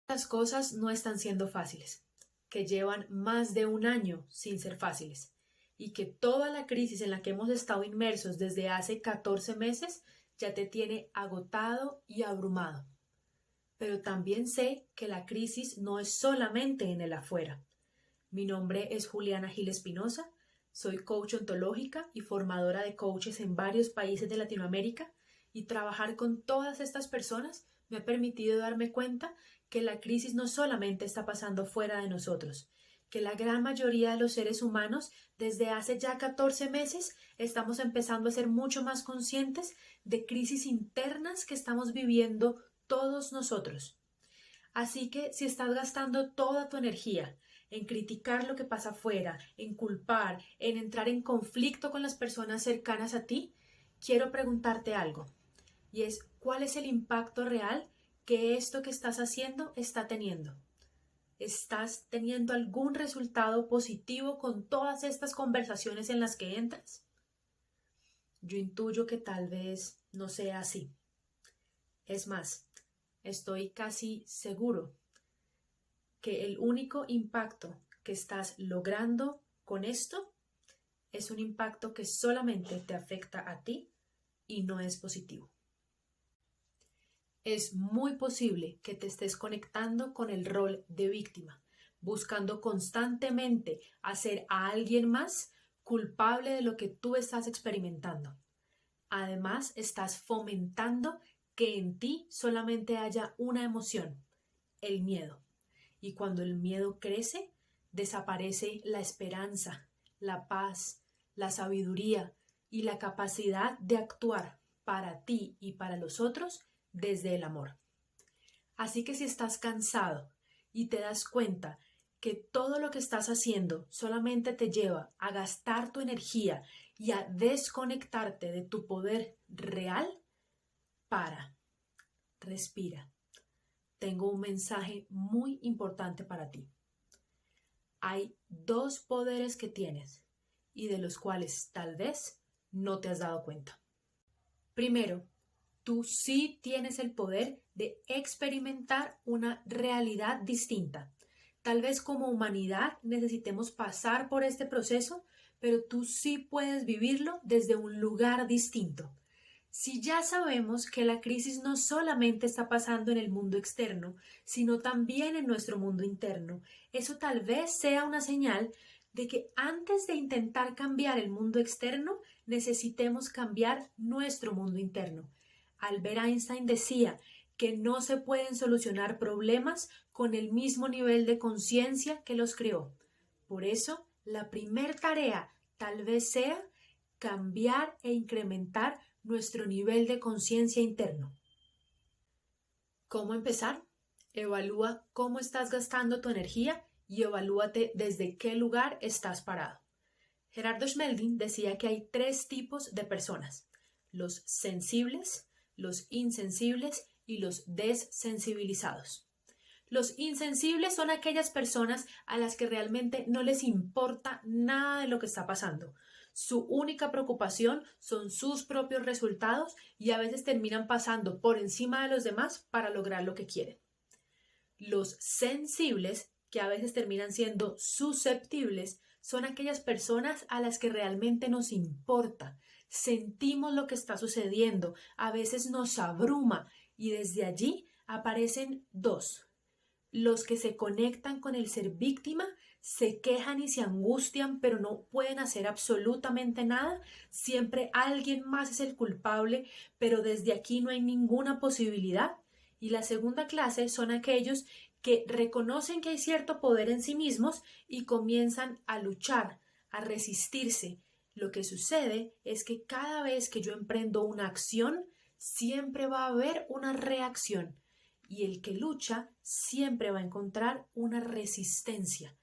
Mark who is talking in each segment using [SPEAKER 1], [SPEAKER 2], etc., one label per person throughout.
[SPEAKER 1] Las cosas no están siendo fáciles, que llevan más de un año sin ser fáciles y que toda la crisis en la que hemos estado inmersos desde hace 14 meses ya te tiene agotado y abrumado. Pero también sé que la crisis no es solamente en el afuera. Mi nombre es Juliana Gil Espinosa, soy coach ontológica y formadora de coaches en varios países de Latinoamérica y trabajar con todas estas personas me ha permitido darme cuenta que la crisis no solamente está pasando fuera de nosotros, que la gran mayoría de los seres humanos desde hace ya 14 meses estamos empezando a ser mucho más conscientes de crisis internas que estamos viviendo todos nosotros. Así que si estás gastando toda tu energía en criticar lo que pasa afuera, en culpar, en entrar en conflicto con las personas cercanas a ti, quiero preguntarte algo. Y es, ¿cuál es el impacto real que esto que estás haciendo está teniendo? ¿Estás teniendo algún resultado positivo con todas estas conversaciones en las que entras? Yo intuyo que tal vez no sea así. Es más, estoy casi seguro que el único impacto que estás logrando con esto es un impacto que solamente te afecta a ti y no es positivo. Es muy posible que te estés conectando con el rol de víctima, buscando constantemente hacer a alguien más culpable de lo que tú estás experimentando. Además, estás fomentando que en ti solamente haya una emoción, el miedo. Y cuando el miedo crece, desaparece la esperanza, la paz, la sabiduría y la capacidad de actuar para ti y para los otros desde el amor. Así que si estás cansado y te das cuenta que todo lo que estás haciendo solamente te lleva a gastar tu energía y a desconectarte de tu poder real, para, respira. Tengo un mensaje muy importante para ti. Hay dos poderes que tienes y de los cuales tal vez no te has dado cuenta. Primero, tú sí tienes el poder de experimentar una realidad distinta. Tal vez como humanidad necesitemos pasar por este proceso, pero tú sí puedes vivirlo desde un lugar distinto. Si ya sabemos que la crisis no solamente está pasando en el mundo externo, sino también en nuestro mundo interno, eso tal vez sea una señal de que antes de intentar cambiar el mundo externo, necesitemos cambiar nuestro mundo interno. Albert Einstein decía que no se pueden solucionar problemas con el mismo nivel de conciencia que los creó. Por eso, la primer tarea tal vez sea cambiar e incrementar nuestro nivel de conciencia interno. ¿Cómo empezar? Evalúa cómo estás gastando tu energía y evalúate desde qué lugar estás parado. Gerardo Schmelding decía que hay tres tipos de personas: los sensibles, los insensibles y los desensibilizados. Los insensibles son aquellas personas a las que realmente no les importa nada de lo que está pasando. Su única preocupación son sus propios resultados y a veces terminan pasando por encima de los demás para lograr lo que quieren. Los sensibles, que a veces terminan siendo susceptibles, son aquellas personas a las que realmente nos importa. Sentimos lo que está sucediendo, a veces nos abruma y desde allí aparecen dos: los que se conectan con el ser víctima, se quejan y se angustian, pero no pueden hacer absolutamente nada. Siempre alguien más es el culpable, pero desde aquí no hay ninguna posibilidad. Y la segunda clase son aquellos que reconocen que hay cierto poder en sí mismos y comienzan a luchar, a resistirse. Lo que sucede es que cada vez que yo emprendo una acción, siempre va a haber una reacción. Y el que lucha siempre va a encontrar una resistencia.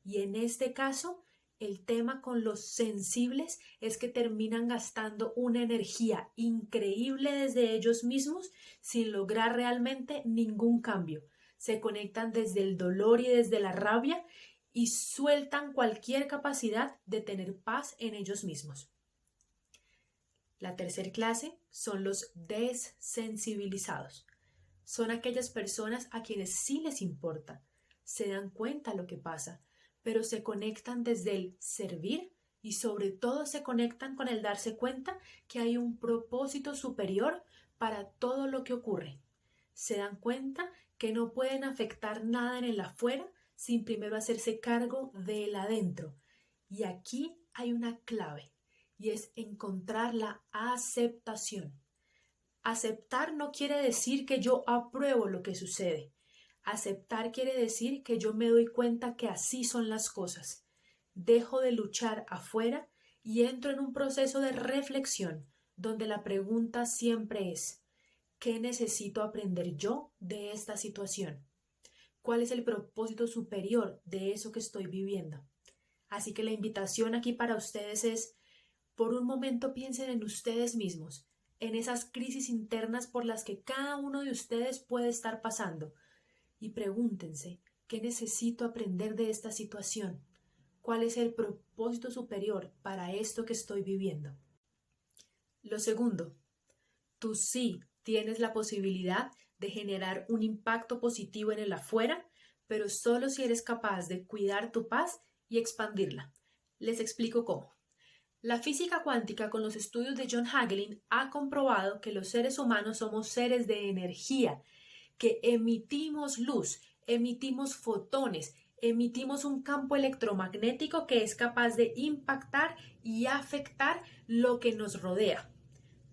[SPEAKER 1] Y en este caso, el tema con los sensibles es que terminan gastando una energía increíble desde ellos mismos sin lograr realmente ningún cambio. Se conectan desde el dolor y desde la rabia y sueltan cualquier capacidad de tener paz en ellos mismos. La tercera clase son los desensibilizados. Son aquellas personas a quienes sí les importa, se dan cuenta lo que pasa, pero se conectan desde el servir y sobre todo se conectan con el darse cuenta que hay un propósito superior para todo lo que ocurre. Se dan cuenta que no pueden afectar nada en el afuera sin primero hacerse cargo del adentro. Y aquí hay una clave y es encontrar la aceptación. Aceptar no quiere decir que yo apruebo lo que sucede. Aceptar quiere decir que yo me doy cuenta que así son las cosas. Dejo de luchar afuera y entro en un proceso de reflexión donde la pregunta siempre es: ¿qué necesito aprender yo de esta situación? ¿Cuál es el propósito superior de eso que estoy viviendo? Así que la invitación aquí para ustedes es: por un momento piensen en ustedes mismos, en esas crisis internas por las que cada uno de ustedes puede estar pasando, y pregúntense, ¿qué necesito aprender de esta situación? ¿Cuál es el propósito superior para esto que estoy viviendo? Lo segundo, tú sí tienes la posibilidad de generar un impacto positivo en el afuera, pero solo si eres capaz de cuidar tu paz y expandirla. Les explico cómo. La física cuántica, con los estudios de John Hagelin, ha comprobado que los seres humanos somos seres de energía, que emitimos luz, emitimos fotones, emitimos un campo electromagnético que es capaz de impactar y afectar lo que nos rodea.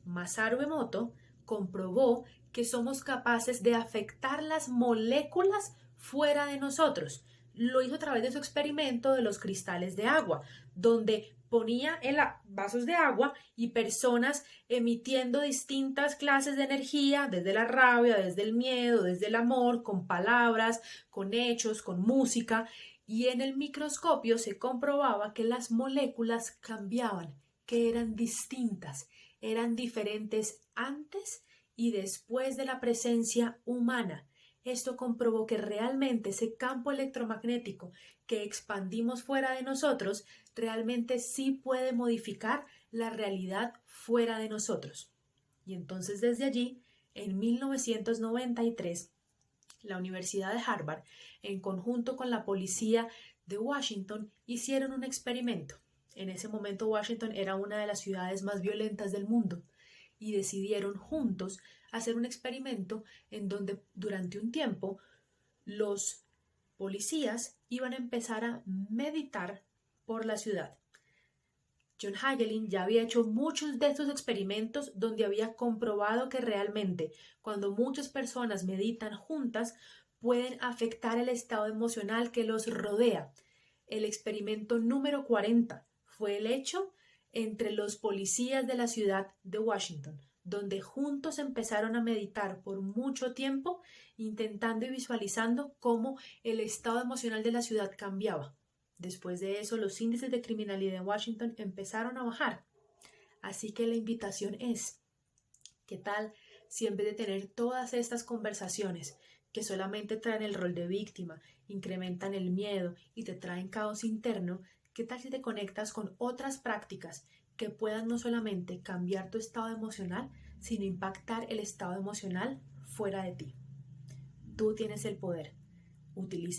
[SPEAKER 1] Masaru Emoto comprobó que somos capaces de afectar las moléculas fuera de nosotros. Lo hizo a través de su experimento de los cristales de agua, donde ponía en vasos de agua y personas emitiendo distintas clases de energía, desde la rabia, desde el miedo, desde el amor, con palabras, con hechos, con música, y en el microscopio se comprobaba que las moléculas cambiaban, que eran distintas, eran diferentes antes y después de la presencia humana. Esto comprobó que realmente ese campo electromagnético que expandimos fuera de nosotros realmente sí puede modificar la realidad fuera de nosotros. Y entonces desde allí, en 1993, la Universidad de Harvard, en conjunto con la policía de Washington, hicieron un experimento. En ese momento Washington era una de las ciudades más violentas del mundo y decidieron juntos hacer un experimento en donde durante un tiempo los policías iban a empezar a meditar por la ciudad. John Hagelin ya había hecho muchos de estos experimentos donde había comprobado que realmente cuando muchas personas meditan juntas pueden afectar el estado emocional que los rodea. El experimento número 40 fue el hecho entre los policías de la ciudad de Washington, donde juntos empezaron a meditar por mucho tiempo, intentando y visualizando cómo el estado emocional de la ciudad cambiaba. Después de eso, los índices de criminalidad en Washington empezaron a bajar. Así que la invitación es: ¿qué tal si en vez de tener todas estas conversaciones que solamente traen el rol de víctima, incrementan el miedo y te traen caos interno, qué tal si te conectas con otras prácticas que puedan no solamente cambiar tu estado emocional, sino impactar el estado emocional fuera de ti? Tú tienes el poder. Utiliza